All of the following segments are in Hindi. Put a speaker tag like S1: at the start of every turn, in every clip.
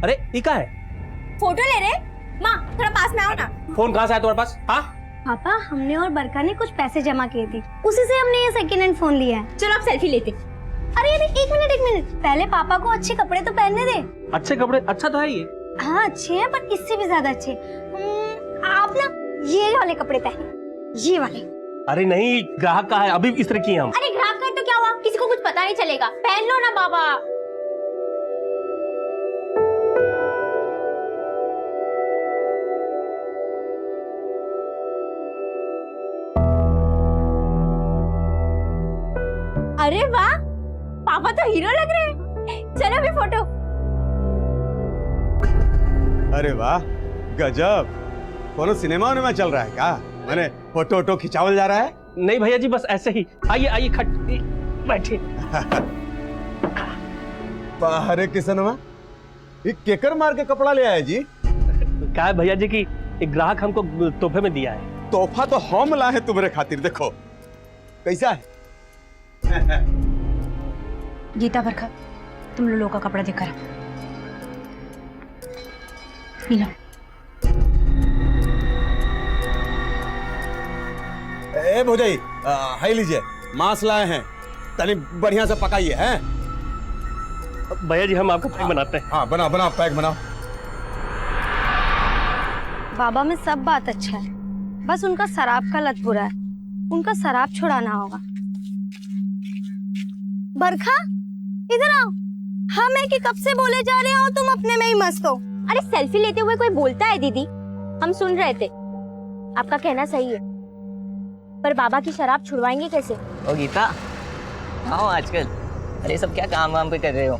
S1: अरे ये क्या है?
S2: फोटो ले रहे? माँ थोड़ा पास में आओ ना।
S1: फोन कहाँ से आया तुम्हारे पास? हाँ
S3: पापा, हमने और बरका ने कुछ पैसे जमा किए थे, उसी से हमने ये सेकंड हैंड फोन लिया है।
S2: चलो आप सेल्फी लेते।
S3: अरे एक मिनट, पहले पापा को अच्छे कपड़े तो पहनने दे।
S1: अच्छे कपड़े? अच्छा तो है ये।
S3: हाँ अच्छे हैं, पर इससे भी ज्यादा अच्छे। आप ना ये वाले कपड़े पहने, ये वाले।
S1: अरे नहीं, ग्राहक का है, अभी इस तरह की हम।
S2: अरे ग्राहक का तो क्या हुआ, किसी को कुछ पता नहीं चलेगा, पहन लो ना बाबा। अरे वाह, पापा तो हीरो लग रहे हैं। चलो अभी फोटो।
S4: अरे वाह, गजब। कोनो सिनेमा में चल रहा है क्या? मैंने फोटो खिंचावल जा रहा है?
S1: नहीं भैया जी, बस ऐसे ही। आइए आइए, खट बैठिए।
S4: अरे किसनवा, ये केकर मार के कपड़ा ले आया जी?
S1: क्या है भैया जी की एक ग्राहक हमको तोहफे में दिया है।
S4: तोहफा तो हम लाए हैं तुम्हारे खातिर। देखो कैसा है।
S5: गीता, बरखा, तुम लोगों का कपड़ा देखकर लो।
S4: ए भौजाई, हाई लीजिए, मांस लाए हैं, तनी बढ़िया से पकाइए हैं।
S1: भैया जी हम आपका पैक बनाते हैं।
S4: हाँ बनाओ बनाओ, पैक बनाओ।
S3: बाबा में सब बात अच्छा है, बस उनका शराब का लत बुरा है, उनका शराब छुड़ाना होगा। बरखा इधर आओ, हम है कि कब से बोले जा रहे हो, तुम अपने में ही मस्त हो।
S2: अरे सेल्फी लेते हुए कोई बोलता है दीदी, हम सुन रहे थे। आपका कहना सही है, पर बाबा की शराब छुड़वाएंगे कैसे?
S6: ओ गीता, आओ आजकल। अरे सब क्या काम वाम पे कर रहे हो?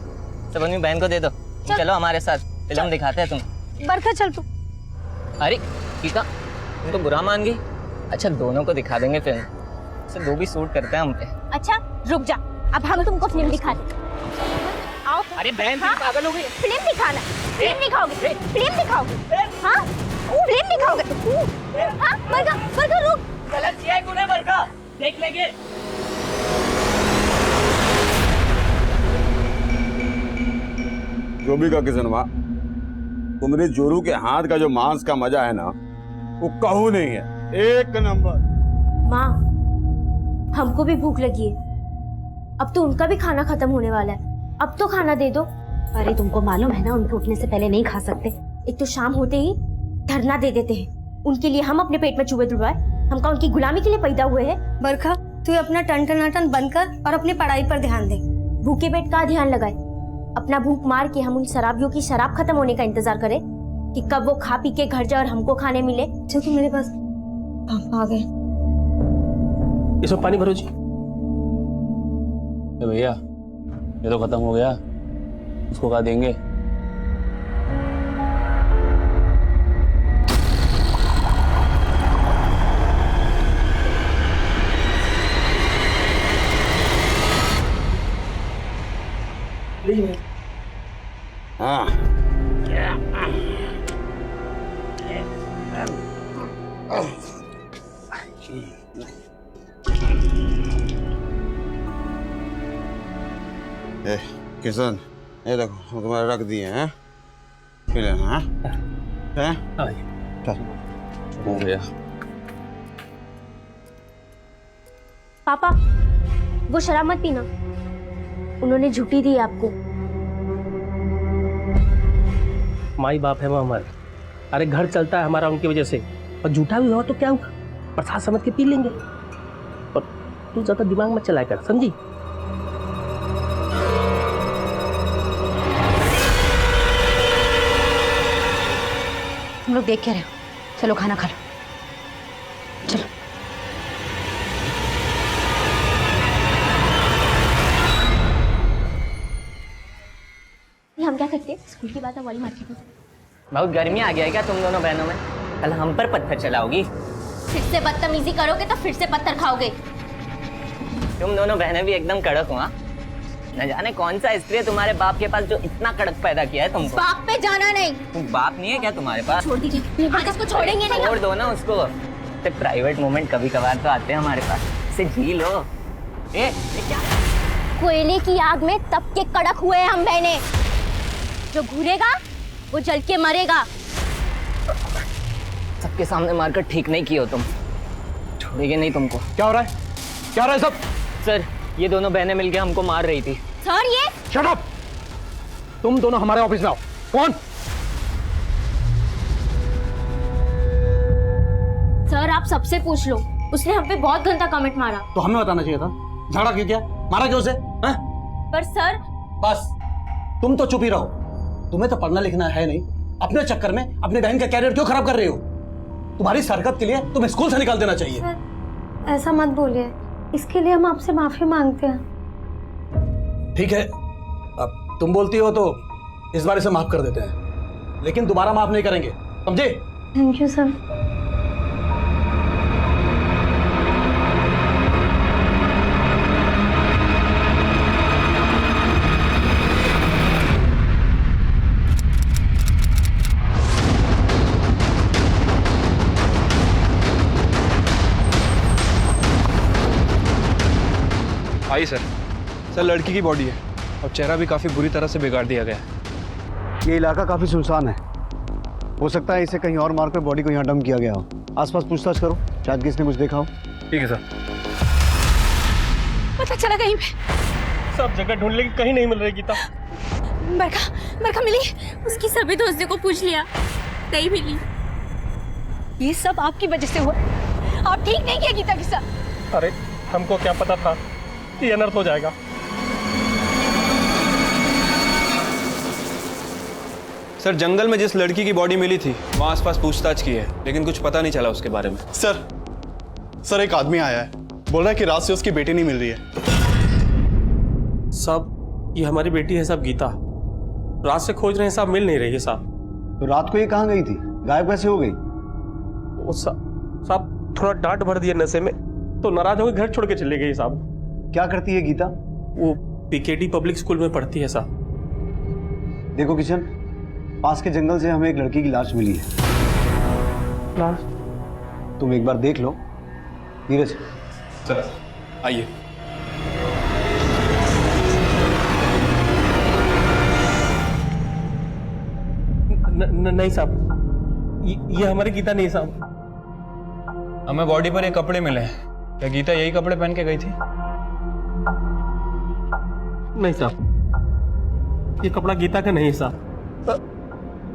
S6: सब अपनी बहन को दे दो। चलो हमारे साथ फिल्म दिखाते हैं तुम।
S3: बरखा चल तू।
S6: अरे गीता, तुम तो बुरा मान गई। अच्छा दोनों को दिखा देंगे फिल्म, सब दो भी सूट करते हैं हम पे।
S2: अच्छा रुक जा, अब हम तुमको फिल्म दिखाते। आओ।
S6: अरे बहन तुम पागल हो गई।
S2: फिल्म दिखाना, फिल्म दिखाओगे, फिल्म दिखाओगे। हाँ फिल्म दिखाओगे। हाँ बरखा, बरखा रुक।
S6: गलत किया है तूने बरखा, देख लेंगे।
S4: जो भी का किसनवा, तुम्हारे जोरू के हाथ का जो मांस का मजा है ना, वो कहू नहीं है। एक नंबर।
S2: माँ हमको भी भूख लगी है, अब तो उनका भी खाना खत्म होने वाला है, अब तो खाना दे दो।
S5: अरे तुमको मालूम है ना, उनके उठने से पहले नहीं खा सकते।
S2: एक तो शाम होते ही धरना दे देते हैं, उनके लिए हम अपने पेट में चूहे तुड़वाए? हम का उनकी गुलामी के लिए पैदा हुए हैं?
S3: बरखा तू अपना टन टनाटन बंद कर और अपनी पढ़ाई पर ध्यान दे।
S2: भूखे पेट का ध्यान लगाए, अपना भूख मार के हम उन शराबियों की शराब खत्म होने का इंतजार करें कि कब वो खा पी के घर जाए और हमको खाने मिले।
S3: चल तू मेरे पास। पापा आ गए।
S1: इसमें पानी भरो जी।
S7: भैया ये तो खत्म हो गया, उसको क्या देंगे?
S4: हाँ ए किशन, ये देखो तुम्हारे रख दिए हैं, पी लेना है?
S7: हो गया।
S2: पापा वो शराब मत पीना, उन्होंने झूठी दी आपको।
S1: माई बाप है वो हमारे। अरे घर चलता है हमारा उनकी वजह से, और झूठा भी हुआ तो क्या हुआ, प्रसाद समझ के पी लेंगे। और तू ज्यादा दिमाग मत चलाया कर, समझी?
S5: तुम लोग देख के रहे हो, चलो खाना खा लो। चलो।
S2: हम क्या करते हैं, स्कूल की बात है वाली मार्केट में।
S6: बहुत गर्मी आ गया है क्या तुम दोनों बहनों में? कल हम पर पत्थर चलाओगी?
S2: फिर से बदतमीजी करोगे तो फिर से पत्थर खाओगे।
S6: तुम दोनों बहनें भी एकदम कड़क हो। हाँ? न जाने कौन सा स्त्री है तुम्हारे बाप के पास जो इतना कड़क पैदा किया है तुमको।
S2: बाप पे जाना नहीं।
S6: तुम बाप नहीं है क्या तुम्हारे पास?
S2: छोड़ दीजिए, आज इसको छोड़ेंगे नहीं।
S6: छोड़ दो ना उसको। प्राइवेट मोमेंट कभी कभार तो आते हैं हमारे पास, इसे जी लो। ये क्या?
S2: कोयले की आग में तप के कड़क हुए हैं हम बहने। जो घूरेगा वो जल के मरेगा।
S6: सबके सामने मारकर ठीक नहीं किए हो तुम, छोड़ेंगे नहीं तुमको।
S8: क्या हो रहा है? क्या हो रहा है सब?
S6: सर ये दोनों बहनें मिलके हमको मार रही थी।
S2: सर ये
S8: शट अप! तुम दोनों हमारे ऑफिस में आओ। कौन?
S2: सर आप सबसे पूछ लो, उसने हम पे बहुत गंदा कमेंट मारा।
S8: तो हमें बताना चाहिए था। झगड़ा क्यों किया? मारा क्यों उसे? हैं?
S2: पर सर
S8: बस तुम तो चुप ही रहो। तुम्हें तो पढ़ना लिखना है नहीं, अपने चक्कर में अपनी बहन का कैरियर क्यों खराब कर रही हो? तुम्हारी इस हरकत के लिए तुम्हें स्कूल से निकाल देना चाहिए।
S3: सर ऐसा मत बोलिए, इसके लिए हम आपसे माफी मांगते हैं।
S8: ठीक है, अब तुम बोलती हो तो इस बार इसे माफ कर देते हैं, लेकिन दोबारा माफ नहीं करेंगे, समझे?
S3: Thank you sir.
S9: I sir लड़की की बॉडी है और चेहरा भी काफ़ी बुरी तरह से बिगाड़ दिया गया है।
S10: ये इलाका काफी सुनसान है, हो सकता है इसे कहीं और मारकर बॉडी को यहाँ डंप किया गया हो। आसपास पूछताछ करो, शायद किसने कुछ देखा हो।
S9: ठीक है सर।
S3: पता चला कहीं पे?
S1: सब जगह ढूंढ लेकिन कहीं नहीं मिल रही गीता।
S2: बरखा मिली, उसकी सभी दोस्तों को पूछ लिया, नहीं मिली।
S3: ये सब आपकी वजह से हुआ। आप ठीक नहीं किया गीता के साथ।
S1: अरे हमको क्या पता था ये अनर्थ हो जाएगा।
S9: सर जंगल में जिस लड़की की बॉडी मिली थी वहाँ आसपास पूछताछ की है, लेकिन कुछ पता नहीं चला उसके बारे में।
S11: सर एक आदमी आया है, बोल रहा है कि रात से उसकी बेटी नहीं मिल रही है।
S1: साहब ये हमारी बेटी है साहब, गीता। रात से खोज रहे हैं साहब, मिल नहीं रही है साहब।
S10: तो रात को ये कहाँ गई थी? गायब कैसे हो गई?
S1: वो साहब थोड़ा डांट भर दिया नशे में, तो नाराज होकर घर छोड़ के चले गई साहब।
S10: क्या करती है गीता?
S1: वो पीकेडी पब्लिक स्कूल में पढ़ती है साहब।
S10: देखो किशन, पास के जंगल से हमें एक लड़की की लाश मिली है।
S1: लाश?
S10: तुम एक बार देख लो। नीरज
S9: सर आइए।
S1: नहीं साहब, ये हमारी गीता नहीं साहब।
S9: हमें बॉडी पर ये कपड़े मिले हैं, क्या गीता यही कपड़े पहन के गई थी?
S1: नहीं साहब, ये कपड़ा गीता का नहीं साहब।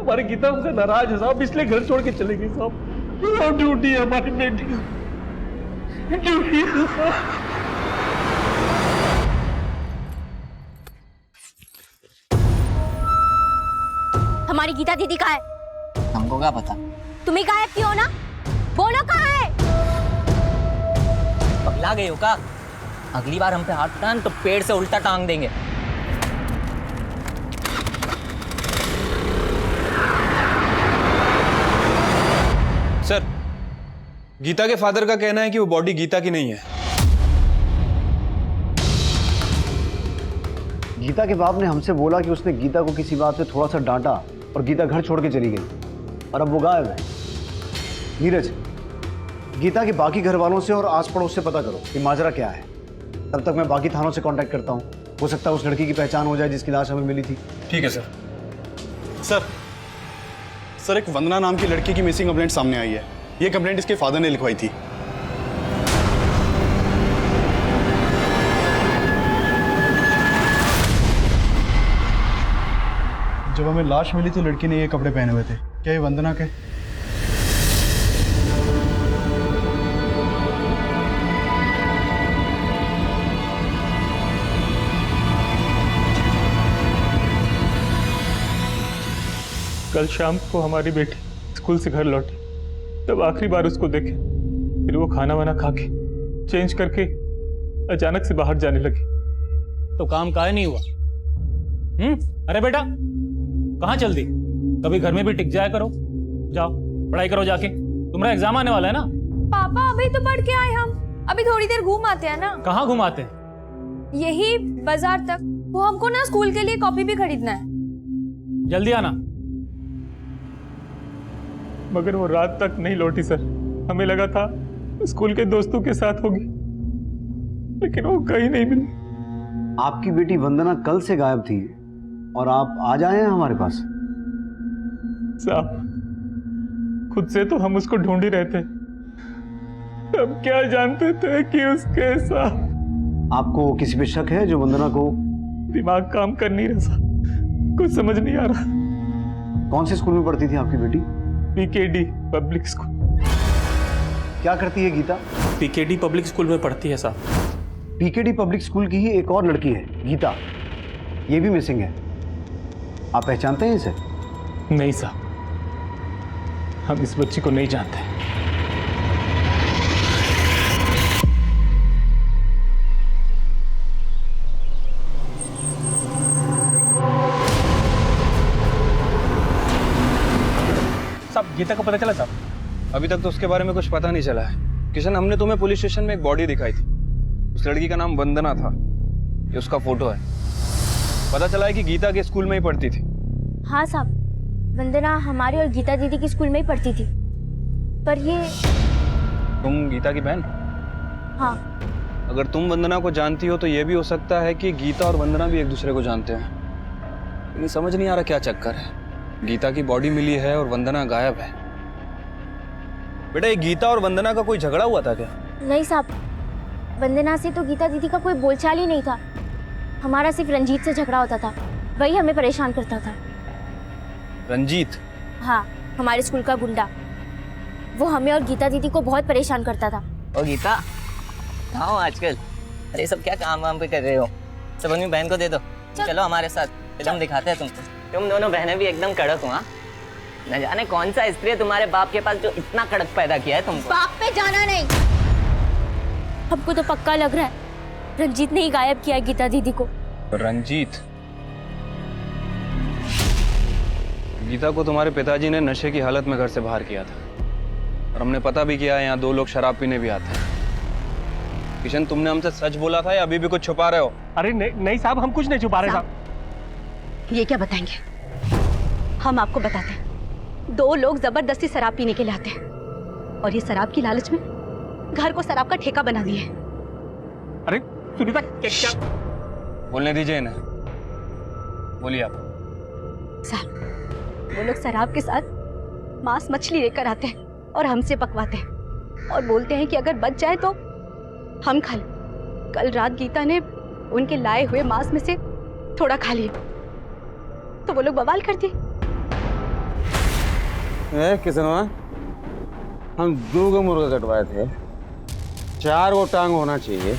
S1: हमारी गीता हमसे नाराज है साहब, इसलिए घर छोड़ के चली गई साहब। ड्यूटी है हमारी बेटी की, ड्यूटी है साहब।
S2: हमारी गीता दीदी कहाँ है?
S6: हमको क्या पता।
S2: तुम ही गायब क्यों हो ना? बोलो कहाँ है?
S6: पगला गई हो का? अगली बार हम पे हाथ उठान तो पेड़ से उल्टा टांग देंगे।
S9: सर गीता के फादर का कहना है कि वो बॉडी गीता की नहीं है।
S10: गीता के बाप ने हमसे बोला कि उसने गीता को किसी बात पे थोड़ा सा डांटा और गीता घर छोड़ के चली गई और अब वो गायब है। नीरज, गीता के बाकी घर वालों से और आस पड़ोस से पता करो कि माजरा क्या है। तब तक मैं बाकी थानों से कांटेक्ट करता हूँ, हो सकता है उस लड़की की पहचान हो जाए जिसकी लाश हमें मिली थी।
S9: ठीक है सर।
S11: सर एक वंदना नाम की लड़की की मिसिंग कंप्लेंट सामने आई है। ये कंप्लेंट इसके फादर ने लिखवाई थी। जब हमें लाश मिली तो लड़की ने ये कपड़े पहने हुए थे। क्या ये वंदना के?
S1: कल शाम को हमारी बेटी स्कूल से घर लौटी, तब आखिरी बार उसको देखे। फिर वो खाना वाना खा के चेंज करके अचानक से बाहर जाने लगी।
S7: तो काम काहे नहीं हुआ? अरे बेटा कहाँ चल दी? कभी घर में भी टिक जाया करो। जाओ पढ़ाई करो जाके, तुम्हारा एग्जाम आने वाला है ना।
S3: पापा अभी तो पढ़ के आए हम, अभी थोड़ी देर घूम आते हैं ना।
S7: कहाँ घुमाते हैं?
S3: यही बाजार तक। वो हमको ना स्कूल के लिए कॉपी भी खरीदना है।
S7: जल्दी आना।
S1: मगर वो रात तक नहीं लौटी सर। हमें लगा था स्कूल के दोस्तों के साथ होगी, लेकिन वो कहीं नहीं मिली।
S10: आपकी बेटी वंदना कल से गायब थी और आप आज आए हैं हमारे पास?
S1: साहब खुद से तो हम उसको ढूंढ ही रहे थे, तब क्या जानते थे कि उसके साथ।
S10: आपको किसी पे शक है जो वंदना को?
S1: दिमाग काम कर नहीं रहा साहब, कुछ समझ नहीं आ रहा।
S10: कौन से स्कूल में पढ़ती थी आपकी बेटी?
S1: PKD public school.
S10: क्या करती है गीता?
S1: पीकेडी पब्लिक स्कूल में पढ़ती है साहब।
S10: पीकेडी पब्लिक स्कूल की ही एक और लड़की है गीता, ये भी मिसिंग है। आप पहचानते हैं इसे?
S1: नहीं साहब, हम इस बच्ची को नहीं जानते। साहब गीता को पता चला साहब?
S9: अभी तक तो उसके बारे में कुछ पता नहीं चला है। किशन, हमने तुम्हें पुलिस स्टेशन में एक बॉडी दिखाई थी, उस लड़की का नाम वंदना था। ये उसका फोटो है। पता चला है कि गीता के स्कूल में ही पढ़ती थी।
S2: हाँ साहब, वंदना हमारी और गीता दीदी की स्कूल में ही पढ़ती थी। पर ये
S9: तुम गीता की बहन?
S2: हाँ।
S9: अगर तुम वंदना को जानती हो तो ये भी हो सकता है कि गीता और वंदना भी एक दूसरे को जानते हैं। लेकिन समझ नहीं आ रहा क्या चक्कर है। गीता की बॉडी मिली है और वंदना गायब है। बेटा, ये गीता और वंदना का कोई झगड़ा हुआ था क्या?
S2: नहीं साहब, वंदना से तो गीता दीदी का कोई बोलचाल ही नहीं था। हमारा सिर्फ रंजीत से झगड़ा होता था, वही हमें परेशान करता था।
S9: रंजीत?
S2: हाँ, हमारे स्कूल का गुंडा। वो हमें और गीता दीदी को बहुत परेशान करता था।
S6: और गीता कहाँ हो आजकल? अरे सब क्या काम वाम पे कर रहे हो? सब अपनी बहन को दे दो, चलो हमारे साथ, फिल्म दिखाते हैं तुमको। तुम दोनों बहनें भी एकदम कड़क हो। हाँ, न जाने कौन सा स्त्री है तुम्हारे बाप के पास जो इतना कड़क पैदा किया है तुमको।
S2: बाप पे जाना नहीं। हमको तो पक्का लग रहा है रंजीत ने ही गायब किया है गीता दीदी को।
S9: रंजीत? गीता को तुम्हारे पिताजी ने नशे की हालत में घर से बाहर किया था और हमने पता भी किया है यहाँ 2 लोग शराब पीने भी आते हैं। किशन, तुमने हमसे सच बोला था या अभी भी कुछ छुपा रहे हो?
S1: अरे नहीं साहब, हम कुछ नहीं छुपा रहे साहब।
S5: ये क्या बताएंगे? हम आपको बताते हैं। 2 लोग जबरदस्ती शराब पीने के लिए आते हैं और ये शराब की लालच में घर को शराब का ठेका बना दिए।
S1: अरे सुनीता, क्या?
S9: बोलने दीजिए इन्हें, बोलिए आप।
S5: साहब, वो लोग शराब के साथ मांस मछली लेकर आते हैं और हमसे पकवाते हैं और बोलते हैं कि अगर बच जाए तो हम खा लें। कल रात गीता ने उनके लाए हुए मांस में से थोड़ा खा लिया तो वो लोग बवाल कर दिए।
S4: किसनवा, हम 2 को मुर्गा कटवाए थे, 4 को टांग होना चाहिए,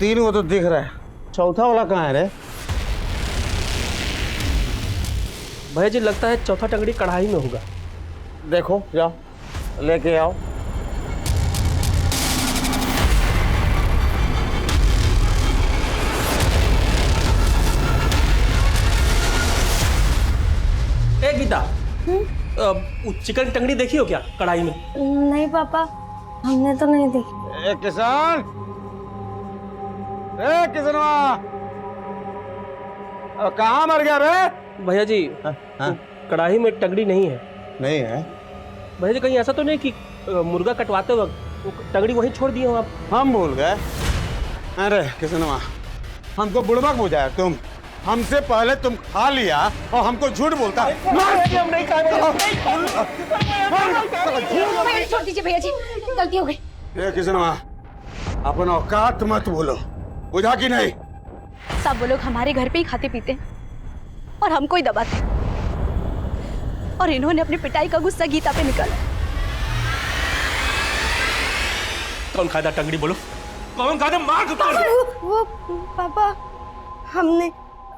S4: 3 को तो दिख रहा है, चौथा वाला कहाँ है रे?
S1: भैया जी, लगता है चौथा टंगड़ी कढ़ाई में होगा।
S4: देखो, जाओ लेके आओ।
S1: ए गीता, चिकन टंगड़ी देखी हो क्या कढ़ाई में?
S3: नहीं पापा, हमने तो नहीं देखी।
S4: ए किसान, ए किसनवा, अब कहाँ मर गया रे?
S1: भैया जी, कढ़ाई में टंगड़ी नहीं है।
S4: नहीं है?
S1: भैया जी, कहीं ऐसा तो नहीं कि मुर्गा कटवाते वक्त वो टंगड़ी वहीं छोड़ दिए हो आप?
S4: हम भूल गए। अरे किसनवा, हमको बुड़बक बुझाया तुम। हमसे पहले तुम खा लिया और हमको झूठ बोलता है।
S1: हम नहीं खा रहे।
S2: छोड़ दीजिए भैया जी, गलती हो गई।
S4: ये किसनवा, अपन औकात मत बोलो, बुझा कि नहीं?
S5: सब वो लोग हमारे घर पे ही खाते पीते हैं और हमको ही दबाते हैं और इन्होंने अपनी पिटाई का गुस्सा गीता पे निकाला।
S1: कौन खाता टंगड़ी? बोलो, कौन खाता? मार दो।
S3: वो पापा,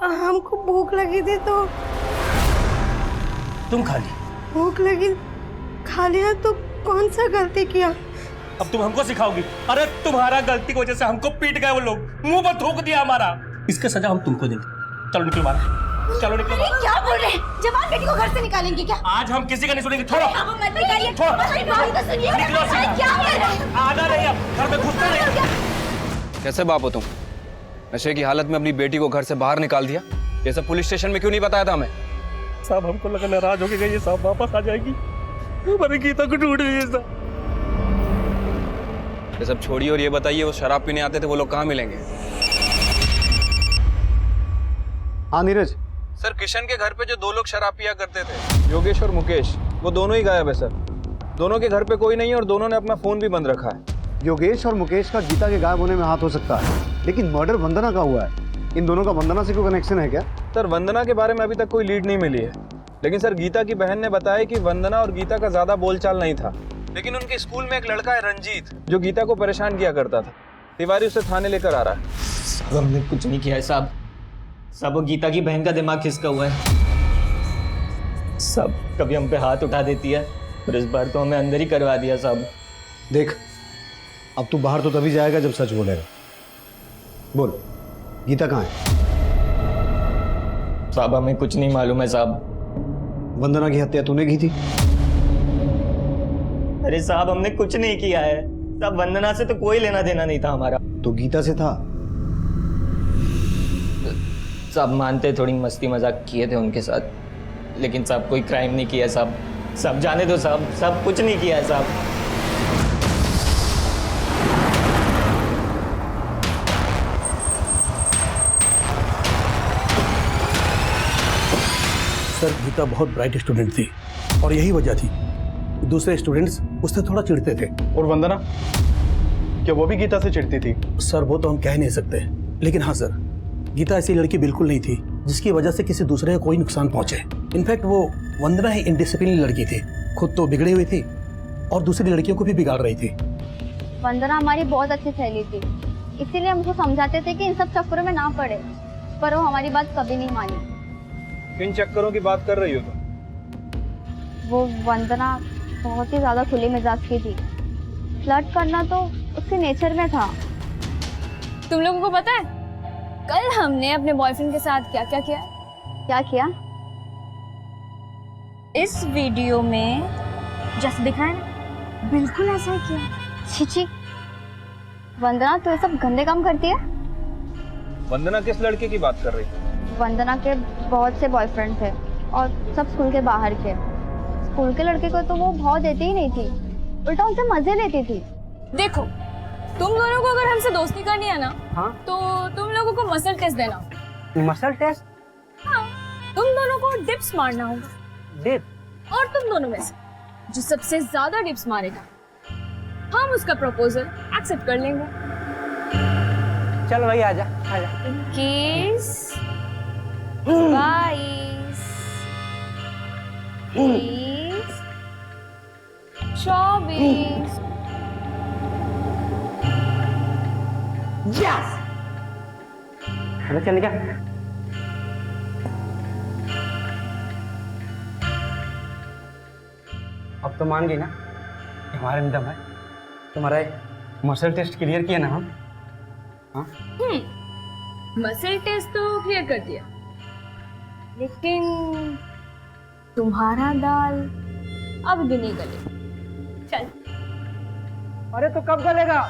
S3: हमको भूख लगी थी तो।
S1: तुम खा ली?
S3: भूख लगी, खा लिया तो कौन सा गलती किया?
S1: अब तुम हमको सिखाओगी? अरे तुम्हारा गलती की वजह से हमको पीट गए वो लोग, मुंह पर थूक दिया हमारा। इसका सजा हम तुमको देंगे। चलो निकलो बाहर, चलो निकलो बाहर।
S2: क्या बोल रहे हैं? जवान बेटी को घर से निकालेंगे क्या?
S1: आज हम किसी का नहीं सुनेंगे। छोड़ो,
S2: सुनिए। क्या बोल रहे हैं?
S1: आना नहीं, अब घर में घुसना नहीं।
S9: कैसे बाप हो तुम? नशे की हालत में अपनी बेटी को घर से बाहर निकाल दिया। ये सब पुलिस स्टेशन में क्यों नहीं बताया था हमें?
S1: साहब, हमको लगा नाराज होके गई, साहब वापस आ जाएगी, हमारी गीता को ढूंढ रही है साहब।
S9: ये सब छोड़िए और ये बताइए, वो शराब पीने आते थे, वो लोग कहाँ मिलेंगे?
S10: हाँ नीरज,
S9: सर किशन के घर पे जो 2 लोग शराब पिया करते थे, योगेश और मुकेश, वो दोनों ही गायब है सर। दोनों के घर पे कोई नहीं है और दोनों ने अपना फोन भी बंद रखा है।
S10: योगेश और मुकेश का गीता के गायब होने में हाथ हो सकता है, लेकिन मर्डर वंदना का हुआ है। इन दोनों का वंदना से कोई कनेक्शन है क्या?
S9: सर वंदना के बारे में अभी तक कोई लीड नहीं मिली है, लेकिन सर गीता की बहन ने बताया कि वंदना और गीता का ज्यादा बोलचाल नहीं था, लेकिन उनके स्कूल में एक लड़का है रंजीत, जो गीता को परेशान किया करता था। तिवारी उसे थाने लेकर आ रहा है।
S6: साहब हमने कुछ नहीं किया है साहब। साहब वो गीता की बहन का दिमाग खिसका हुआ है। सब कभी हम पे हाथ उठा देती है, और इस बार तो हमें अंदर ही करवा दिया साहब।
S10: देख, अब तू बाहर तो तभी जाएगा जब सच बोलेगा। बोल, गीता कहाँ है?
S6: साहब हमें कुछ नहीं मालूम है साहब।
S10: वंदना की हत्या तूने की थी?
S6: अरे साहब हमने कुछ नहीं किया है साहब, वंदना से तो कोई लेना देना नहीं था हमारा।
S10: तो गीता से था?
S6: साहब मानते थोड़ी मस्ती मजाक किए थे उनके साथ, लेकिन साहब कोई क्राइम नहीं किया साहब। सब जाने दो साहब, सब कुछ नहीं किया है साहब।
S8: सर गीता बहुत ब्राइट स्टूडेंट थी और यही वजह थी दूसरे स्टूडेंट्स उससे थोड़ा चिढ़ते थे।
S11: और वंदना, क्या वो भी गीता से चिढ़ती थी?
S8: सर वो तो हम कह नहीं सकते, लेकिन हाँ सर, गीता ऐसी लड़की बिल्कुल नहीं थी जिसकी वजह से किसी दूसरे को कोई नुकसान पहुंचे। इनफैक्ट वो वंदना ही इनडिसिप्लिन लड़की थी, खुद तो बिगड़ी हुई थी और दूसरी लड़कियों को भी बिगाड़ रही थी।
S3: वंदना हमारी बहुत अच्छी सहेली थी, इसीलिए हम उसको समझाते थे कि इन सब चक्करों में ना पड़े, पर वो हमारी बात कभी नहीं मानी।
S9: किन चक्करों की बात कर रही हो तुम?
S3: वो वंदना बहुत ही ज्यादा खुली मिजाज की थी। फ्लर्ट करना तो उसके नेचर में था।
S12: तुम लोगों को पता है कल हमने अपने बॉयफ्रेंड के साथ क्या क्या किया?
S3: क्या किया?
S12: इस वीडियो में जैसे दिखाया ना, बिल्कुल ऐसा ही किया।
S3: छिची, वंदना तो ये सब गंदे काम करती है।
S9: वंदना किस लड़के की बात कर रही है?
S3: वंदना के बहुत से बॉयफ्रेंड थे और सब स्कूल के बाहर के। स्कूल के लड़के को तो वो भाव देती ही नहीं थी, उल्टा उनसे मजे लेती थी।
S12: देखो तुम दोनों को अगर हमसे दोस्ती करनी है ना,
S1: हाँ?
S12: तो तुम लोगों को मसल टेस्ट देना।
S1: Muscle test?
S12: हाँ, तुम दोनों को डिप्स मारना होगा।
S1: डिप?
S12: और तुम दोनों में से जो सबसे ज्यादा डिप्स मारेगा, हम उसका प्रपोजल एक्सेप्ट कर लेंगे।
S1: चल भाई आजा आजा।
S12: 21 22 23 24
S1: यस! अरे चल क्या? अब तो मान गई ना कि हमारे में दम है। तुम्हारा मसल टेस्ट क्लियर किया ना हम? हाँ?
S12: मसल टेस्ट तो क्लियर कर दिया, लेकिन तुम्हारा दाल अब भी नहीं गले। चल।
S1: अरे तो कब गलेगा?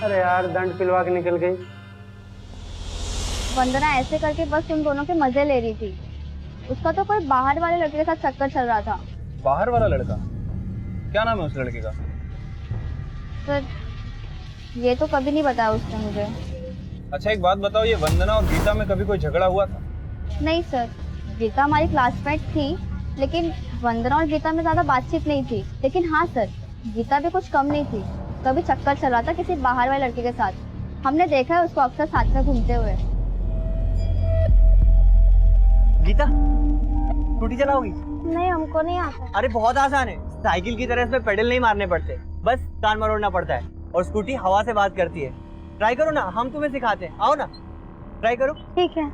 S1: अरे यार दंड पिलवा के निकल गई।
S3: वंदना ऐसे करके बस तुम दोनों के मजे ले रही थी। उसका तो कोई बाहर वाले लड़के के साथ चक्कर चल रहा था।
S9: बाहर वाला लड़का? क्या नाम है उस लड़के का?
S3: सर ये तो कभी नहीं बताया उसने मुझे।
S9: अच्छा एक बात बताओ, ये वंदना और गीता में कभी कोई झगड़ा हुआ था?
S3: नहीं सर, गीता हमारी क्लासमेट थी, लेकिन वंदना और गीता में ज्यादा बातचीत नहीं थी। लेकिन हाँ सर, गीता भी कुछ कम नहीं थी, कभी चक्कर चला था किसी बाहर वाले लड़के के साथ। हमने देखा है उसको अक्सर साथ में घूमते हुए।
S1: गीता स्कूटी चलाओगी?
S3: नहीं, हमको नहीं आता।
S1: अरे बहुत आसान है, साइकिल की तरह इसमें पेडल नहीं मारने पड़ते, बस कान मरोड़ना पड़ता है और स्कूटी हवा से बात करती है। ट्राई करो ना, हम तुम्हें सिखाते हैं। आओ ना, ट्राई करो।
S3: ठीक है।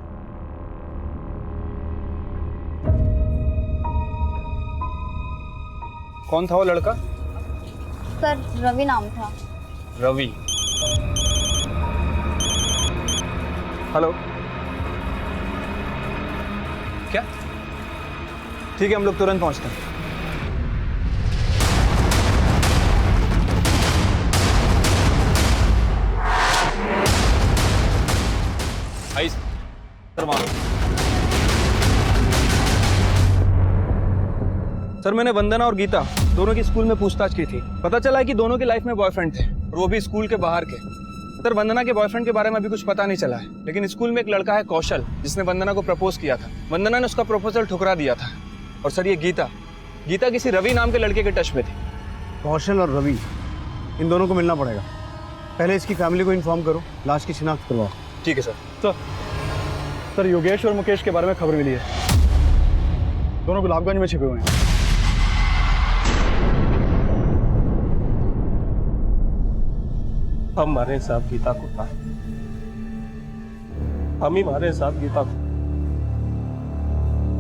S9: कौन था वो लड़का?
S3: सर रवि नाम था।
S9: रवि? हेलो, क्या? ठीक है हम लोग तुरंत पहुंचते हैं। आई सर, वहां सर मैंने वंदना और गीता दोनों की स्कूल में पूछताछ की थी। पता चला है कि दोनों की लाइफ में बॉयफ्रेंड थे और वो भी स्कूल के बाहर के। सर वंदना के बॉयफ्रेंड के बारे में अभी कुछ पता नहीं चला है, लेकिन स्कूल में एक लड़का है कौशल, जिसने वंदना को प्रपोज किया था। वंदना ने उसका प्रपोजल ठुकरा दिया था। और सर ये गीता किसी रवि नाम के लड़के के टच में थी।
S10: कौशल और रवि, इन दोनों को मिलना पड़ेगा। पहले इसकी फैमिली को इन्फॉर्म करो, लाश की शिनाख्त करवाओ।
S9: ठीक है सर।
S11: सर योगेश और मुकेश के बारे में खबर मिली है, दोनों गुलाबगंज में छिपे हुए हैं।
S1: हम मारे साहब गीता को था, हम ही मारे साहब गीता को।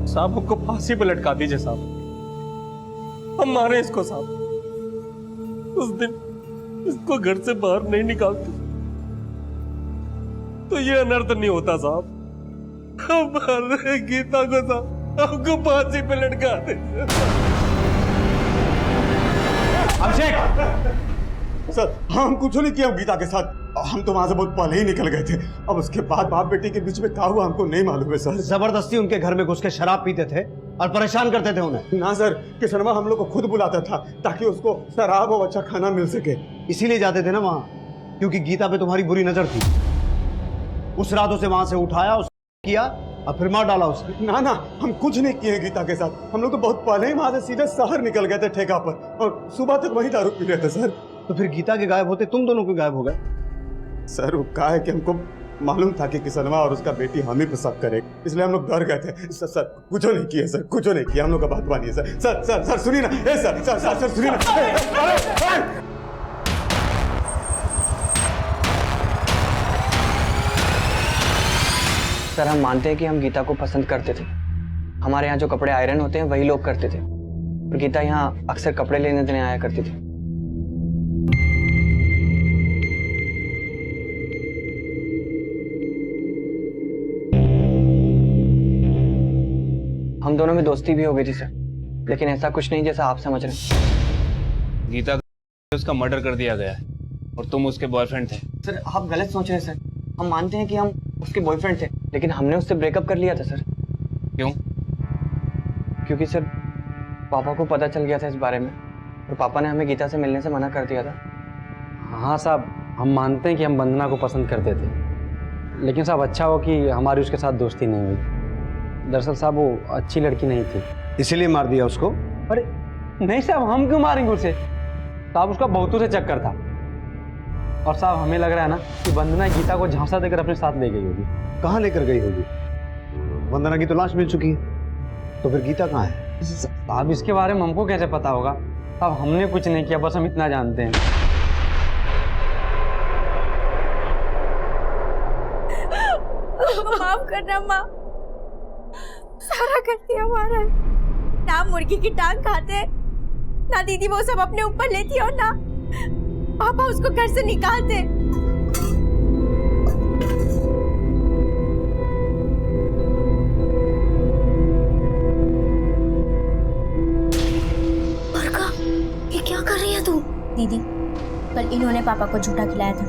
S1: साहब हमको फांसी पे लटका दीजिए साहब, हम मारे इसको साहब। उस दिन इसको घर से बाहर नहीं निकालते तो ये अनर्थ नहीं होता साहब। हम मार रहे गीता को साहब, हमको फांसी पे लटका दीजिए।
S11: अभिषेक सर, हम कुछ नहीं किया गीता के साथ, हम तो वहां से बहुत पहले ही निकल गए थे। अब उसके बाद बाप बेटी के बीच में क्या हुआ हमको नहीं मालूम है सर।
S10: जबरदस्ती उनके घर में घुस के शराब पीते थे और परेशान करते थे उन्हें।
S11: ना सर, किशनमा हम लोग को खुद बुलाता था ताकि उसको शराब और अच्छा खाना मिल सके।
S10: इसीलिए जाते थे ना वहां, क्योंकि गीता पे तुम्हारी बुरी नजर थी। उस रात उसे वहां से उठाया, उसे किया और फिर मार डाला उसे।
S11: ना ना, हम कुछ नहीं किए गीता के साथ। हम लोग तो बहुत पहले ही वहां से सीधे शहर निकल गए थे ठेका पर, और सुबह तक वही दारू पी रहे थे सर।
S10: तो फिर गीता के गायब होते तुम दोनों क्यों गायब हो गए?
S11: सर वो कहा है कि हमको मालूम था कि किशनमा और उसका बेटी हम ही पे शक करे, इसलिए हम लोग डर गए थे। सर कुछ नहीं किया सर, कुछ नहीं किया। हम लोग का बात मानिए सर। सर सुनिए ना, सर सुनिए ना।
S13: सर हम मानते हैं कि हम गीता को पसंद करते थे। हमारे यहाँ जो कपड़े आयरन होते हैं वही लोग करते थे, और गीता यहाँ अक्सर कपड़े लेने देने आया करती थी। हम दोनों में दोस्ती भी हो गई थी सर, लेकिन ऐसा कुछ नहीं जैसा आप समझ रहे हैं।
S9: गीता का उसका मर्डर कर दिया गया है और तुम उसके बॉयफ्रेंड थे।
S13: सर आप गलत सोच रहे हैं सर। हम मानते हैं कि हम उसके बॉयफ्रेंड थे, लेकिन हमने उससे ब्रेकअप कर लिया था सर।
S9: क्यों?
S13: क्योंकि सर पापा को पता चल गया था इस बारे में, और पापा ने हमें गीता से मिलने से मना कर दिया था।
S14: हाँ साहब, हम मानते हैं कि हम वंदना को पसंद करते थे, लेकिन साहब अच्छा हो कि हमारी उसके साथ दोस्ती नहीं हुई। दरअसल साहब वो अच्छी लड़की नहीं थी,
S10: इसीलिए मार दिया उसको।
S14: अरे नहीं साहब, हम क्यों मारेंगे उसे? साहब उसका बहुतों से चक्कर था, और साहब हमें लग रहा है ना कि वंदना गीता को झांसा देकर अपने साथ ले गई होगी।
S10: कहाँ लेकर गई होगी? वंदना की तो लाश मिल चुकी है, तो फिर गीता कहाँ है?
S14: साहब इसके बारे में हमको कैसे पता होगा? साहब हमने कुछ नहीं किया, बस हम इतना जानते हैं।
S2: माफ करना माँ, सारा गलती हमारा है। ना मुर्गी की टांग खाते, ना दीदी वो सब अपने ऊपर लेती, और ना पापा उसको घर से निकालते। बरका, ये क्या कर रही है तू? दीदी, कल इन्होंने पापा को झूठा खिलाया था,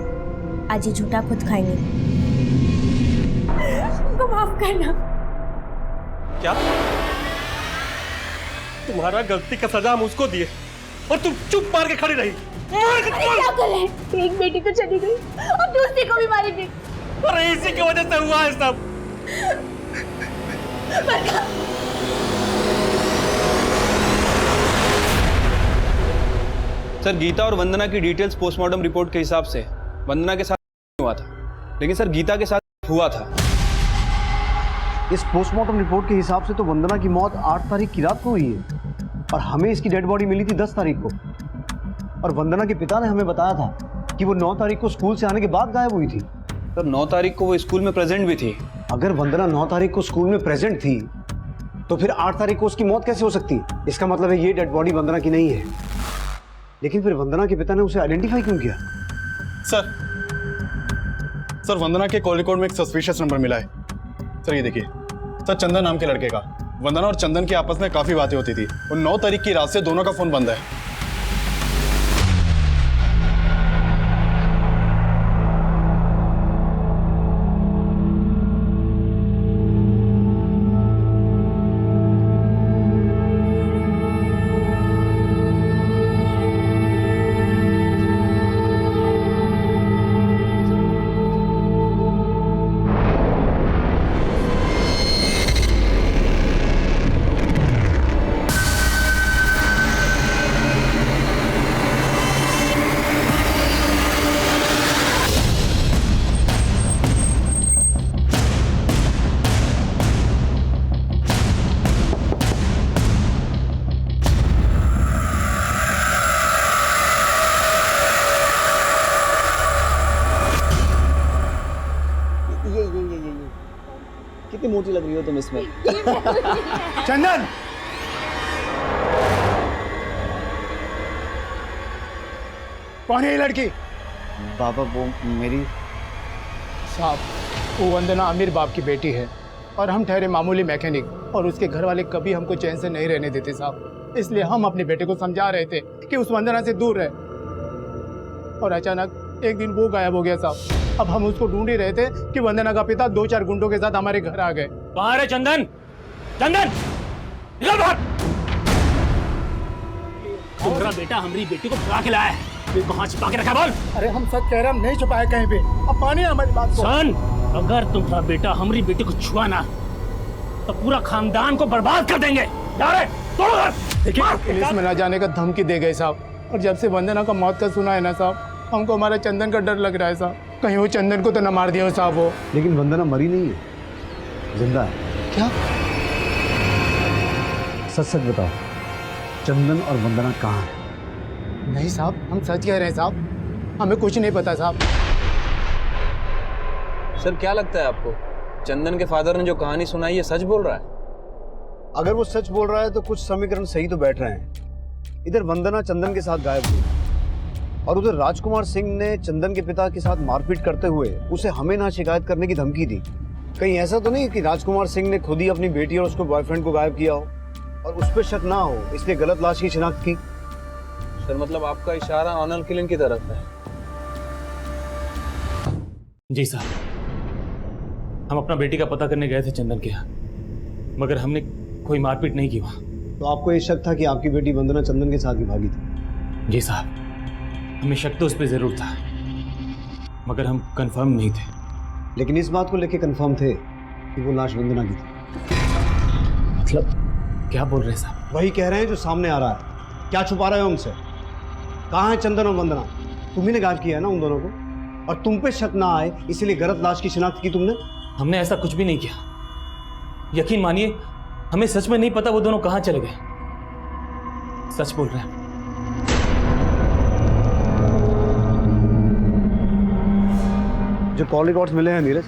S2: आज ये झूठा खुद खाएंगे। उनको माफ करना।
S1: क्या तुम्हारा गलती का सजा हम उसको दिए और तुम चुप मार के खड़ी रही?
S2: क्या करें? एक बेटी तो चली गई और दूसरी को भी मारी गई।
S1: अरे इसी की वजह से हुआ है सब।
S9: सर गीता और वंदना की डिटेल्स पोस्टमार्टम रिपोर्ट के हिसाब से वंदना के साथ हुआ था, लेकिन सर गीता के साथ हुआ था।
S10: इस पोस्टमार्टम रिपोर्ट के हिसाब से तो वंदना की मौत 8 तारीख की रात को हुई है, और हमें इसकी डेड बॉडी मिली थी 10 तारीख को। और वंदना के पिता ने हमें बताया था कि वो 9 तारीख को स्कूल से आने के बाद गायब हुई थी।
S9: सर 9 तारीख को वो स्कूल में प्रेजेंट भी थी।
S10: अगर वंदना 9 तारीख को स्कूल में प्रेजेंट थी, तो फिर 8 तारीख को उसकी मौत कैसे हो सकती है? इसका मतलब है ये डेड बॉडी वंदना की नहीं है। लेकिन फिर वंदना के पिता ने उसे आइडेंटिफाई क्यों किया?
S11: सर वंदना के कॉल रिकॉर्ड में एक सस्पिशियस नंबर मिला है। सर ये देखिए, सर चंदन नाम के लड़के का। वंदना और चंदन की आपस में काफी बातें होती थी, और 9 तारीख की रात से दोनों का फोन बंद है।
S13: कितनी मोटी लग रही हो तुम इसमें।
S8: चंदन, कौन है ये लड़की?
S10: पापा वो मेरी
S8: साहब, वो वंदना अमीर बाप की बेटी है और हम ठहरे मामूली मैकेनिक, और उसके घर वाले कभी हमको चैन से नहीं रहने देते साहब। इसलिए हम अपने बेटे को समझा रहे थे कि उस वंदना से दूर रहे, और अचानक एक दिन वो गायब हो गया साहब। अब हम उसको ढूंढ ही रहे थे कि वंदना का पिता 2-4 गुंडों के साथ हमारे घर आ गए।
S7: कहाँ रे चंदन? चंदन, निकल बाहर। तुम्हारा बेटा हमारी बेटी को पकड़ा के लाया है, कहाँ छिपा के रखा बोल?
S8: अरे हम सच कह रहे हैं, हम नहीं छुपाए कहीं पे। अब मानिए हमारी बात को।
S7: सन, अगर तुम्हारा बेटा हमारी बेटी को छुआ ना तो पूरा खानदान को बर्बाद कर देंगे। जा रहे, तोड़ो घर।
S8: देखिए, पुलिस में न जाने का धमकी दे गए साहब, और जब से वंदना का मौत का सुना है ना साहब, हमको हमारा चंदन का डर लग रहा है साहब। कहीं वो चंदन को तो न मार दिया हो साहब वो।
S10: लेकिन वंदना मरी नहीं है, जिंदा है।
S8: क्या?
S10: सच सच बताओ, चंदन और वंदना कहाँ है?
S8: नहीं साहब, हम सच कह रहे हैं साहब, हमें कुछ नहीं पता साहब।
S9: सर क्या लगता है आपको, चंदन के फादर ने जो कहानी सुनाई है सच बोल रहा है?
S10: अगर वो सच बोल रहा है तो कुछ समीकरण सही तो बैठ रहे हैं। इधर वंदना चंदन के साथ गायब हुई, और उधर राजकुमार सिंह ने चंदन के पिता के साथ मारपीट करते हुए उसे हमें ना शिकायत करने की धमकी दी। कहीं ऐसा तो नहीं कि राजकुमार सिंह ने खुद ही अपनी बेटी और उसके बॉयफ्रेंड को गायब किया हो और उस पर शक ना हो, इसलिए गलत लाश की शिनाख्त की?
S9: सर मतलब आपका इशारा ऑनर किलिंग की तरफ है।
S7: जी साहब, हम अपना बेटी का पता करने गए थे चंदन के यहाँ, मगर हमने कोई मारपीट नहीं की वहाँ।
S10: तो आपको ये शक था कि आपकी बेटी वंदना चंदन के साथ ही भागी थी?
S7: जी साहब, हमें शक तो उस पर जरूर था, मगर हम कंफर्म नहीं थे।
S10: लेकिन इस बात को लेकर कंफर्म थे कि वो लाश वंदना की थी।
S7: मतलब क्या बोल रहे हैं साहब?
S10: वही कह रहे हैं जो सामने आ रहा है। क्या छुपा रहे हो हमसे? कहाँ है चंदन और वंदना? तुम्ही ने गायब किया है ना उन दोनों को, और तुम पे शक ना आए इसलिए गलत लाश की शिनाख्त की तुमने।
S7: हमने ऐसा कुछ भी नहीं किया, यकीन मानिए, हमें सच में नहीं पता वो दोनों कहाँ चले गए। सच बोल रहे हैं।
S10: जो कॉल रिकॉर्ड्स मिले हैं नीरज,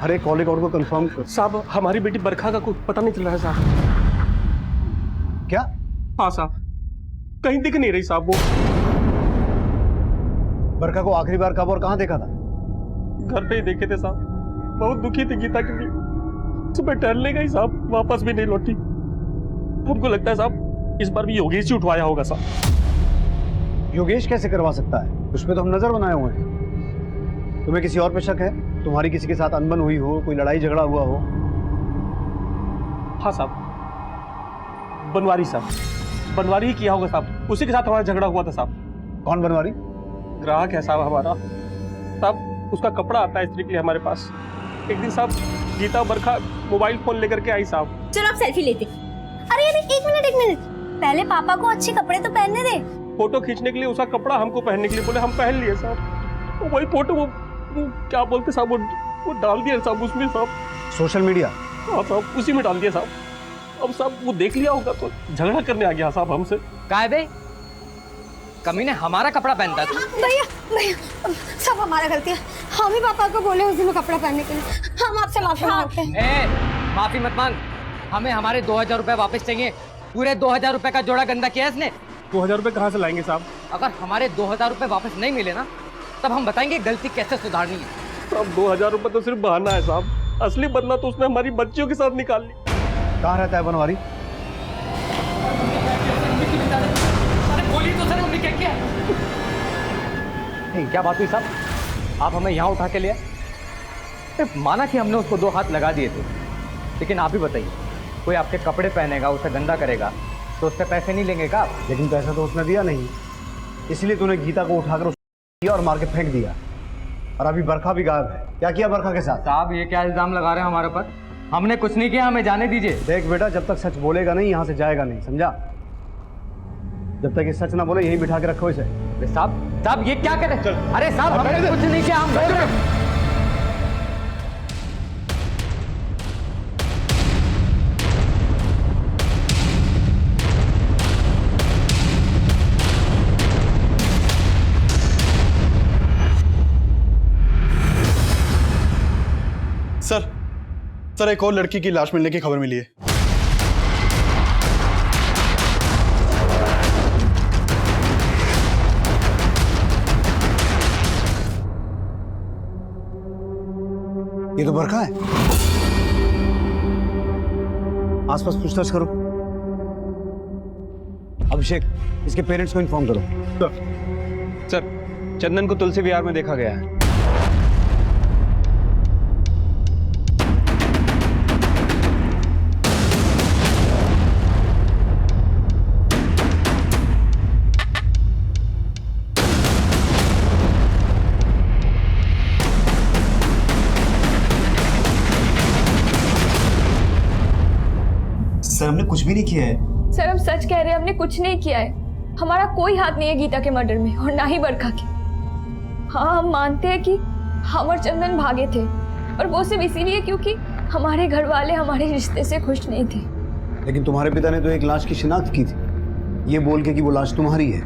S10: हर एक कॉल रिकॉर्ड को कंफर्म कर।
S1: साहब, हमारी बेटी बरखा का कुछ पता नहीं चल रहा है साहब।
S10: क्या?
S1: हाँ साहब, कहीं दिख नहीं रही साहब वो।
S10: बरखा को आखिरी बार कब और कहाँ देखा था?
S1: घर पे ही देखे थे साहब। बहुत दुखी थी गीता के लिए, सुबह टहलने गई साहब, वापस भी नहीं लौटी। हमको लगता है साहब इस बार भी योगेश ही उठवाया होगा साहब।
S10: योगेश कैसे करवा सकता है? उस पर तो हम नजर बनाए हुए हैं। तुम्हें किसी और पे शक है? तुम्हारी किसी के साथ अनबन हुई हो, कोई लड़ाई झगड़ा हुआ हो?
S1: हाँ साहब, बनवारी साहब, बनवारी ही किया होगा साहब। उसी के साथ हमारा झगड़ा हुआ था साहब।
S10: कौन बनवारी?
S1: ग्राहक है साहब हमारा। साहब उसका कपड़ा आता है इस्त्री के लिए हमारे पास। एक दिन साहब गीता और बरखा मोबाइल फोन लेकर के आई साहब।
S2: चलो आप सेल्फी लेते। अरे अरे एक मिनट, पहले पापा को अच्छे कपड़े तो पहनने दे।
S1: फोटो खींचने के लिए उसका कपड़ा हमको पहनने के लिए बोले, हम पहन लिए साहब। वही फोटो वो क्या बोलते साहब, वो डाल दिया साहब उसमें साहब।
S10: Social media?
S1: हाँ साहब, उसी में डाल दिया साहब। अब साहब वो देख लिया होगा तो झगड़ा करने आ गया साहब हमसे।
S6: काय बे, कमीने हमारा कपड़ा पहनता था।
S2: भैया सब हमारा गलती है, हम ही पापा को बोले उस दिन में कपड़ा पहनने के लिए। हम आपसे माफी मांगते हैं।
S6: माफी मत मांग, हमें हमारे 2000 रुपए वापस चाहिए। पूरे 2000 रुपए का जोड़ा गंदा किया इसने।
S1: 2000 रुपए कहाँ से लाएंगे साहब?
S6: अगर हमारे 2000 रुपए वापस नहीं मिले ना, तब हम बताएंगे गलती कैसे सुधारनी है।
S1: साहब 2000 रुपए तो सिर्फ बहाना है साहब, असली बदला तो उसने हमारी बच्चियों के साथ निकाल ली।
S10: कहाँ रहता है बनवारी?
S13: क्या बात हुई साहब, आप हमें यहाँ उठा के ले आए? माना कि हमने उसको 2 हाथ लगा दिए थे, लेकिन आप ही बताइए, कोई आपके कपड़े पहनेगा, उसे गंदा करेगा तो उससे पैसे नहीं लेंगे क्या?
S10: लेकिन पैसा तो उसने दिया नहीं, इसलिए तूने गीता को उठाकर दिया और मार के फेंक दिया। और अभी बरखा भी गायब है। क्या किया बरखा के साथ?
S13: साहब ये क्या इल्जाम लगा रहे हैं हमारे पर? हमने कुछ नहीं किया, हमें जाने दीजिए।
S10: देख बेटा, जब तक सच बोलेगा नहीं यहाँ से जाएगा नहीं, समझा? जब तक ये सच ना बोले यहीं बिठा के रखो इसे।
S13: साहब ये क्या करे? अरे साहब हमने कुछ नहीं किया, हम बोल रहे।
S11: तरह एक और लड़की की लाश मिलने की खबर मिली है।
S10: ये तो बरखा है। आसपास पूछताछ करो। अभिषेक, इसके पेरेंट्स को इन्फॉर्म करो।
S9: सर, चंदन को तुलसी विहार में देखा गया है।
S10: सर, हमने कुछ भी नहीं किया है।
S12: सर हम सच कह रहे हैं, हमने कुछ नहीं किया है। हमारा कोई हाथ नहीं है गीता के मर्डर में और ना ही बरखा के। हाँ, हम मानते हैं कि हम और चंदन भागे थे, और वो सिर्फ इसीलिए क्योंकि हमारे घर वाले हमारे रिश्ते से खुश नहीं थे।
S10: लेकिन तुम्हारे पिता ने तो एक लाश की शिनाख्त की थी, ये बोल के कि वो लाश तुम्हारी है।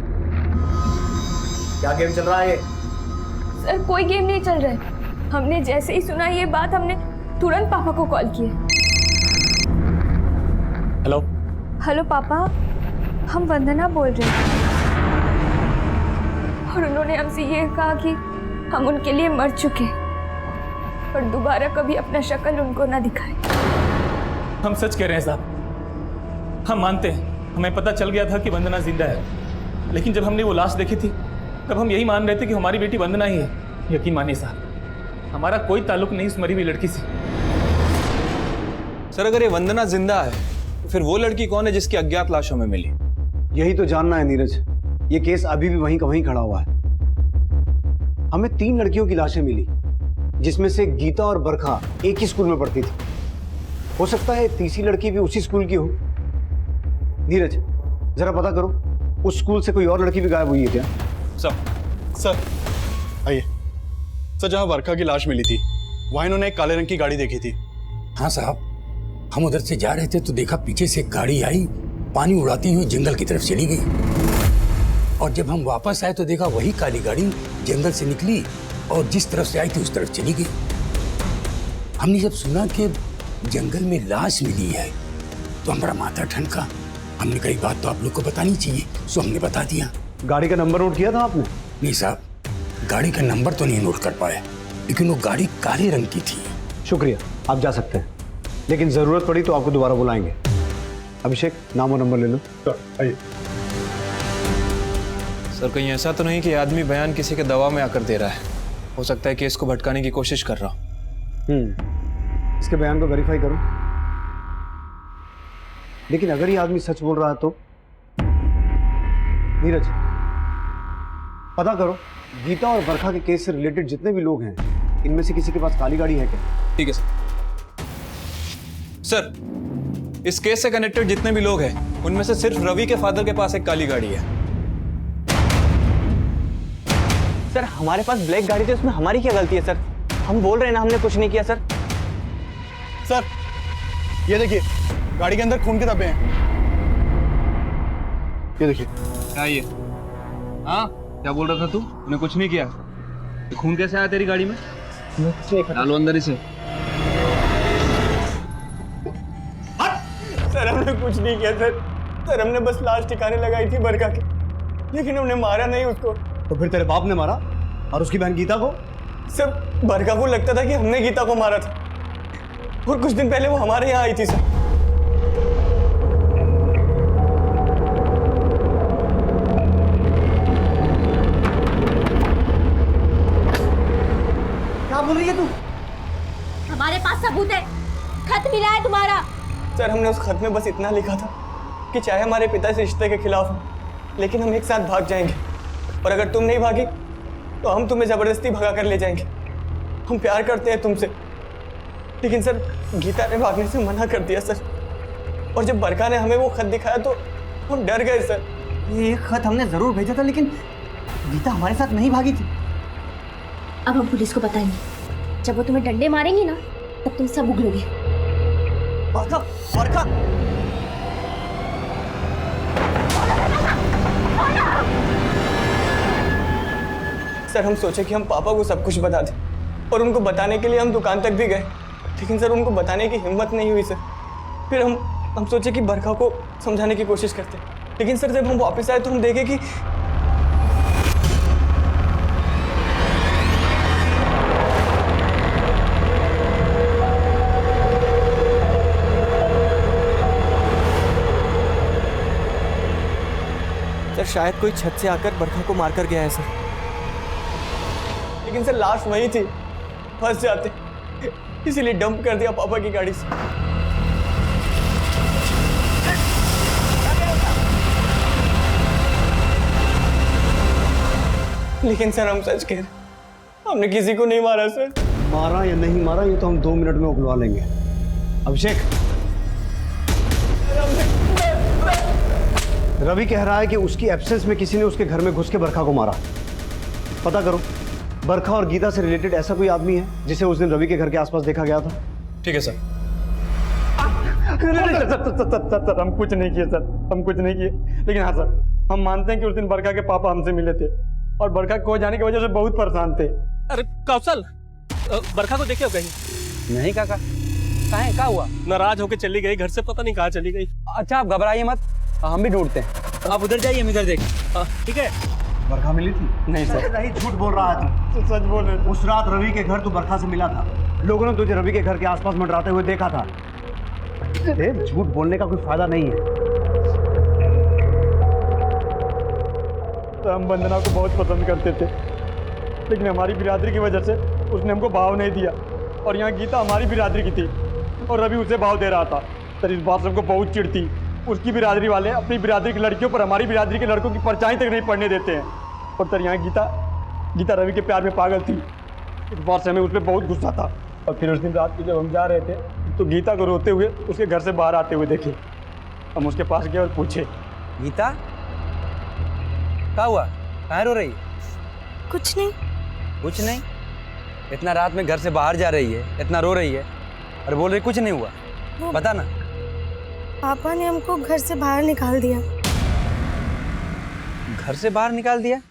S10: क्या गेम चल रहा है?
S12: सर कोई गेम नहीं चल रहा है। हमने जैसे ही सुना ये बात, हमने तुरंत पापा को कॉल किया।
S7: हेलो
S12: हेलो पापा, हम वंदना बोल रहे हैं, और उन्होंने हमसे ये कहा कि हम उनके लिए मर चुके और दोबारा कभी अपना शक्ल उनको ना दिखाए।
S7: हम सच कह रहे हैं साहब, हम मानते हैं, हमें पता चल गया था कि वंदना जिंदा है, लेकिन जब हमने वो लाश देखी थी तब हम यही मान रहे थे कि हमारी बेटी वंदना ही है। यकीन मानिए साहब, हमारा कोई ताल्लुक नहीं उस मरी हुई लड़की से।
S9: सर, अगर ये वंदना जिंदा है तो फिर वो लड़की कौन है जिसकी अज्ञात लाशों में मिली?
S10: यही तो जानना है नीरज। ये केस अभी भी वहीं का वहीं खड़ा हुआ है। हमें 3 लड़कियों की लाशें मिली, जिसमें से गीता और बरखा एक ही स्कूल में पढ़ती थी। हो सकता है तीसरी लड़की भी उसी स्कूल की हो। नीरज, जरा पता करो, उस स्कूल से कोई और लड़की भी गायब हुई है क्या?
S11: सर आइए। सर, जहाँ बरखा की लाश मिली थी वहाँ इन्होंने एक काले रंग की गाड़ी देखी थी।
S8: हाँ साहब, हम उधर से जा रहे थे तो देखा पीछे से एक गाड़ी आई, पानी उड़ाती हुई जंगल की तरफ चली गई। और जब हम वापस आए तो देखा वही काली गाड़ी जंगल से निकली और जिस तरफ से आई थी उस तरफ चली गई। हमने जब सुना कि जंगल में लाश मिली है तो हमारा माथा ठनका। हमने कही बात तो आप लोग को बतानी चाहिए, सो हमने बता दिया।
S10: गाड़ी का नंबर नोट किया था आपने?
S8: नहीं साहब, गाड़ी का नंबर तो नहीं नोट कर पाए, लेकिन वो गाड़ी काले रंग की थी।
S10: शुक्रिया, आप जा सकते हैं, लेकिन जरूरत पड़ी तो आपको दोबारा बुलाएंगे। अभिषेक, नाम और नंबर ले लो।
S11: आइए।
S9: सर, कहीं ऐसा तो नहीं कि आदमी बयान किसी के दबाव में आकर दे रहा है? हो सकता है कि इसको भटकाने की कोशिश कर रहा हूं।
S10: इसके बयान को वेरीफाई करो। लेकिन अगर ये आदमी सच बोल रहा है तो नीरज, पता करो गीता और बरखा के केस से रिलेटेड जितने भी लोग हैं, इनमें से किसी के पास काली गाड़ी है क्या?
S9: ठीक है सर। सर, इस केस से कनेक्टेड जितने भी लोग हैं उनमें से सिर्फ रवि के फादर के पास एक काली गाड़ी है।
S6: सर, हमारे पास ब्लैक गाड़ी थी, उसमें हमारी क्या गलती है सर? हम बोल रहे हैं ना हमने कुछ नहीं किया सर।
S11: सर, ये देखिए, गाड़ी के अंदर खून के धब्बे हैं। ये देखिए।
S9: क्या ये? हाँ, क्या बोल रहा था तू? तूने कुछ नहीं किया। ये खून कैसे आया तेरी गाड़ी में? डालो अंदर इसे।
S1: सर, हमने कुछ नहीं किया सर, हमने बस लाश ठिकाने लगाई थी बरखा की, लेकिन हमने मारा नहीं उसको।
S10: तो फिर तेरे बाप ने मारा और उसकी बहन गीता को?
S1: सर, बरखा को लगता था कि हमने गीता को मारा था, और कुछ दिन पहले वो हमारे यहाँ आई थी सर।
S10: क्या बोल रही है तू?
S2: हमारे पास सबूत है, खत मिला है तुम्हारा।
S1: सर, हमने उस खत में बस इतना लिखा था कि चाहे हमारे पिता इस रिश्ते के खिलाफ हो, लेकिन हम एक साथ भाग जाएंगे, और अगर तुम नहीं भागी तो हम तुम्हें जबरदस्ती भगा कर ले जाएंगे। हम प्यार करते हैं तुमसे। लेकिन सर, गीता ने भागने से मना कर दिया सर, और जब बरखा ने हमें वो खत दिखाया तो हम डर गए सर।
S6: ये खत हमने जरूर भेजा था, लेकिन गीता हमारे साथ नहीं भागी थी।
S2: अब हम पुलिस को बताएंगे, जब वो तुम्हें डंडे मारेंगे ना तब तुम सब उगलोगे।
S6: बरखा, बरखा।
S1: सर, हम सोचे कि हम पापा को सब कुछ बता दें, और उनको बताने के लिए हम दुकान तक भी गए,
S15: लेकिन सर उनको बताने की हिम्मत नहीं हुई सर। फिर हम सोचे कि बरखा को समझाने की कोशिश करते, लेकिन सर जब हम वापस आए तो हम देखे कि सर शायद कोई छत से आकर बरखा को मारकर गया है सर। लेकिन सर लाश वही थी, फंस जाते, इसीलिए डंप कर दिया पापा की गाड़ी से। लेकिन सर हम सच कह रहे, हमने किसी को नहीं मारा सर।
S10: मारा या नहीं मारा ये तो हम 2 मिनट में उगलवा लेंगे। अभिषेक, रवि कह रहा है कि उसकी एब्सेंस में किसी ने उसके घर में घुस के बरखा को मारा। पता करो, बरखा और गीता से रिलेटेड ऐसा कोई आदमी है जिसे उस दिन रवि के घर के आसपास देखा गया था?
S9: ठीक है सर।
S1: सर हम कुछ नहीं किए सर, हम कुछ नहीं किए। लेकिन हाँ सर, हम मानते हैं कि उस दिन बरखा के पापा हमसे मिले थे और बरखा खो जाने की वजह से बहुत परेशान थे।
S7: अरे कौशल, बरखा को देखे हो कहीं?
S14: नहीं काका, क्या हुआ?
S7: नाराज होके चली गई, घर से पता नहीं कहाँ चली गई।
S14: अच्छा आप घबराइए मत, हम भी ढूंढते हैं। आप उधर जाइए, हम इधर देखें।
S7: ठीक है।
S10: बरखा मिली थी?
S1: नहीं सर।
S10: नहीं, झूठ बोल रहा है तू।
S1: सच बोल रहे।
S10: उस रात रवि के घर तू बरखा से मिला था, लोगों ने तुझे रवि के घर के आसपास मंडराते हुए देखा था। झूठ बोलने का कोई फायदा नहीं है।
S1: तो हम वंदना को बहुत पसंद करते थे, लेकिन हमारी बिरादरी की वजह से उसने हमको भाव नहीं दिया। और यहाँ गीता हमारी बिरादरी की थी और रवि उसे भाव दे रहा था। सर इस बात से हमको बहुत चिढ़ थी। उसकी बिरादरी वाले अपनी बिरादरी की लड़कियों पर हमारी बिरादरी के लड़कों की परछाई तक नहीं पड़ने देते हैं। और सर यहाँ गीता रवि के प्यार में पागल थी। इस बात से हमें उस पर बहुत गुस्सा था। और फिर उस दिन रात को जब हम जा रहे थे तो गीता को रोते हुए उसके घर से बाहर आते हुए देखे। हम उसके पास गए और पूछे,
S14: गीता क्या हुआ, कहाँ रो रही?
S2: कुछ नहीं।
S14: कुछ नहीं? इतना रात में घर से बाहर जा रही है, इतना रो रही है और बोल रही कुछ नहीं हुआ। बता ना।
S2: पापा ने हमको घर से बाहर निकाल दिया।
S14: घर से बाहर निकाल दिया?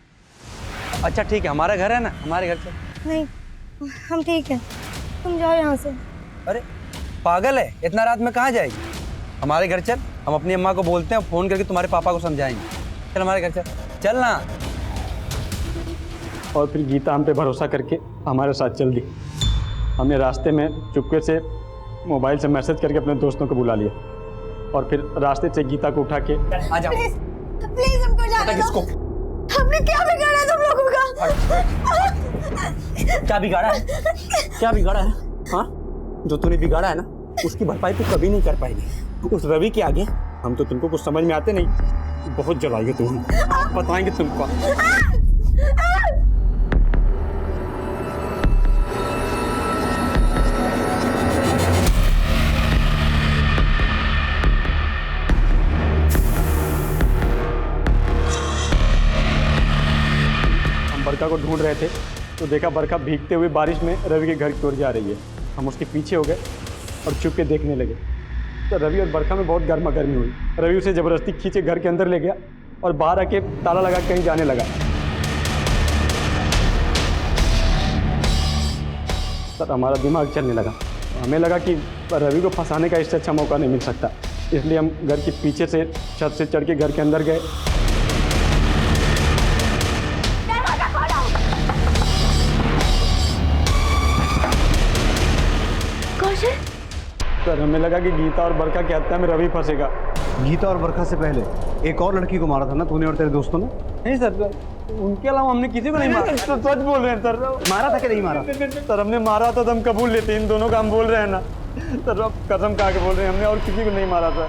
S14: अच्छा ठीक है, हमारा घर है ना, हमारे घर से।
S2: नहीं, हम ठीक है, तुम जाओ यहाँ से।
S14: अरे पागल है, इतना रात में कहाँ जाएगी? हमारे घर चल, हम अपनी अम्मा को बोलते हैं, फोन करके तुम्हारे पापा को समझाएंगे। चल हमारे घर चल, चल ना।
S1: और फिर गीता हम पे भरोसा करके हमारे साथ चल दी। हमने रास्ते में चुपके से मोबाइल से मैसेज करके अपने दोस्तों को बुला लिया और फिर रास्ते से गीता को उठा के
S14: आ जाओ।
S2: प्लीज हमको जाने दो। हमने क्या बिगाड़ा तुम लोगों का?
S8: क्या बिगाड़ा है? क्या बिगाड़ा है? हाँ, जो तूने बिगाड़ा है ना, उसकी भरपाई तू कभी नहीं कर पाएगी। उस रवि के आगे हम तो तुमको कुछ समझ में आते नहीं। बहुत जलाएंगे तुम, बताएंगे तुमको।
S1: बरखा को ढूंढ रहे थे तो देखा बरखा भीगते हुए बारिश में रवि के घर की ओर जा रही है। हम उसके पीछे हो गए और चुप के देखने लगे तो रवि और बरखा में बहुत गर्मा गर्मी हुई। रवि उसे ज़बरदस्ती खींचे घर के अंदर ले गया और बाहर आके ताला लगा कहीं जाने लगा। सर हमारा दिमाग चलने लगा। हमें लगा कि रवि को फंसाने का इससे अच्छा मौका नहीं मिल सकता, इसलिए हम घर के पीछे से छत से चढ़ के घर के अंदर गए। सर हमें लगा कि गीता और बरखा की हत्या में रवि फंसेगा।
S10: गीता और बरखा से पहले एक और लड़की को मारा था ना तूने और तेरे दोस्तों ने?
S1: नहीं सर, उनके अलावा हमने किसी को नहीं मारा। तो सच बोल रहे हैं सर।
S10: मारा था कि नहीं मारा?
S1: सर हमने मारा था तो हम कबूल लेते, इन दोनों का हम बोल रहे हैं ना सर। अब कसम खा के बोल रहे हैं, हमने और किसी को नहीं मारा था।